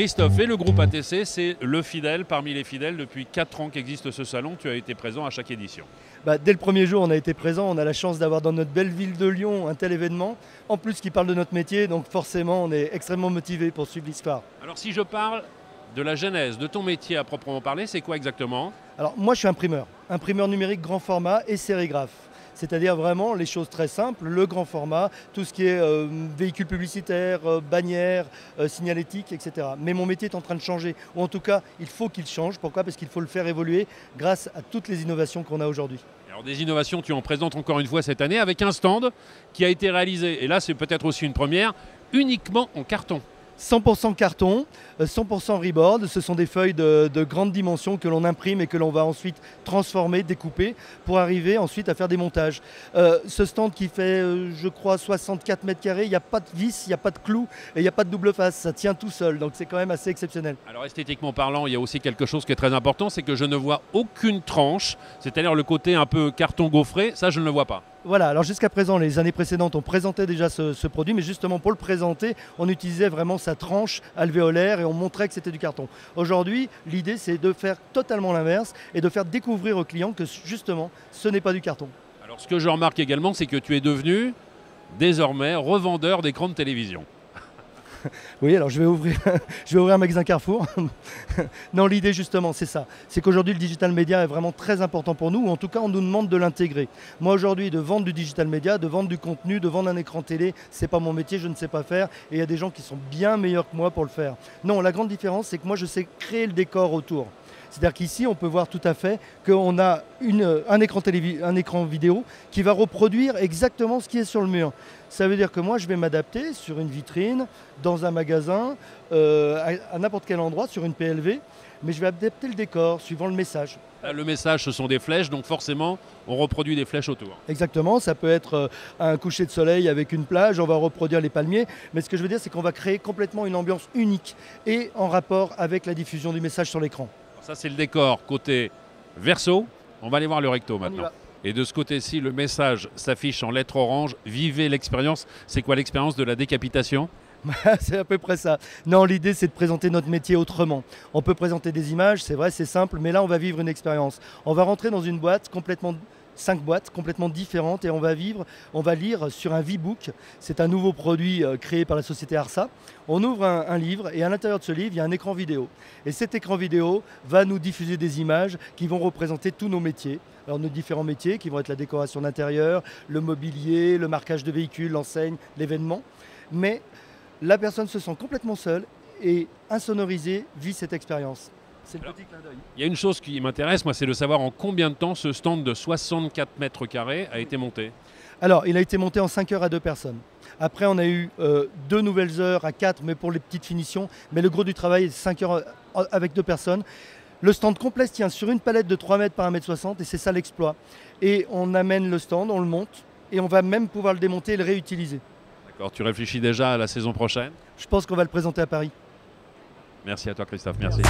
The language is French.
Christophe et le groupe ATC, c'est le fidèle parmi les fidèles. Depuis 4 ans qu'existe ce salon, tu as été présent à chaque édition. Dès le premier jour, on a été présent. On a la chance d'avoir dans notre belle ville de Lyon un tel événement. En plus, qui parle de notre métier, donc forcément, on est extrêmement motivé pour suivre l'histoire. Alors si je parle de la genèse de ton métier à proprement parler, c'est quoi exactement? Alors moi, je suis imprimeur numérique grand format et sérigraphe. C'est-à-dire vraiment les choses très simples, le grand format, tout ce qui est véhicules publicitaires, bannières, signalétique, etc. Mais mon métier est en train de changer, ou en tout cas, il faut qu'il change. Pourquoi? Parce qu'il faut le faire évoluer grâce à toutes les innovations qu'on a aujourd'hui. Alors des innovations, tu en présentes encore une fois cette année avec un stand qui a été réalisé, et là c'est peut-être aussi une première, uniquement en carton. 100% carton, 100% reboard, ce sont des feuilles de grande dimension que l'on imprime et que l'on va ensuite transformer, découper pour arriver ensuite à faire des montages. Ce stand qui fait, je crois, 64 mètres carrés, il n'y a pas de vis, il n'y a pas de clous et il n'y a pas de double face, ça tient tout seul, donc c'est quand même assez exceptionnel. Alors esthétiquement parlant, il y a aussi quelque chose qui est très important, c'est que je ne vois aucune tranche, c'est-à-dire le côté un peu carton gaufré, ça je ne le vois pas. Voilà, alors jusqu'à présent, les années précédentes, on présentait déjà ce produit, mais justement pour le présenter, on utilisait vraiment sa tranche alvéolaire et on montrait que c'était du carton. Aujourd'hui, l'idée c'est de faire totalement l'inverse et de faire découvrir aux clients que justement, ce n'est pas du carton. Alors ce que je remarque également, c'est que tu es devenu désormais revendeur d'écrans de télévision. Oui, alors je vais ouvrir un magasin Carrefour. Non, l'idée justement, c'est ça. C'est qu'aujourd'hui, le digital media est vraiment très important pour nous, ou en tout cas, on nous demande de l'intégrer. Moi, aujourd'hui, de vendre du digital media, de vendre du contenu, de vendre un écran télé, c'est pas mon métier, je ne sais pas faire. Et il y a des gens qui sont bien meilleurs que moi pour le faire. Non, la grande différence, c'est que moi, je sais créer le décor autour. C'est-à-dire qu'ici, on peut voir tout à fait qu'on a un écran vidéo qui va reproduire exactement ce qui est sur le mur. Ça veut dire que moi, je vais m'adapter sur une vitrine, dans un magasin, à n'importe quel endroit, sur une PLV, mais je vais adapter le décor suivant le message. Là, le message, ce sont des flèches, donc forcément, on reproduit des flèches autour. Exactement, ça peut être un coucher de soleil avec une plage, on va reproduire les palmiers, mais ce que je veux dire, c'est qu'on va créer complètement une ambiance unique et en rapport avec la diffusion du message sur l'écran. Ça, c'est le décor côté verso. On va aller voir le recto maintenant. Et de ce côté-ci, le message s'affiche en lettres orange. Vivez l'expérience. C'est quoi l'expérience de la décapitation? C'est à peu près ça. Non, l'idée, c'est de présenter notre métier autrement. On peut présenter des images, c'est vrai, c'est simple, mais là, on va vivre une expérience. On va rentrer dans une boîte complètement... 5 boîtes complètement différentes et on va lire sur un V-Book. C'est un nouveau produit créé par la société Arsa. On ouvre un livre et à l'intérieur de ce livre, il y a un écran vidéo. Et cet écran vidéo va nous diffuser des images qui vont représenter tous nos métiers. Alors nos différents métiers qui vont être la décoration d'intérieur, le mobilier, le marquage de véhicules, l'enseigne, l'événement. Mais la personne se sent complètement seule et insonorisée vit cette expérience. C'est le petit clin d'œil. Il y a une chose qui m'intéresse, moi, c'est de savoir en combien de temps ce stand de 64 mètres carrés a été monté. Alors, il a été monté en 5 heures à 2 personnes. Après, on a eu 2 nouvelles heures à 4, mais pour les petites finitions. Mais le gros du travail est 5 heures avec 2 personnes. Le stand complet tient sur une palette de 3 mètres par 1,60 m et c'est ça l'exploit. Et on amène le stand, on le monte et on va même pouvoir le démonter et le réutiliser. D'accord, tu réfléchis déjà à la saison prochaine? Je pense qu'on va le présenter à Paris. Merci à toi Christophe, merci.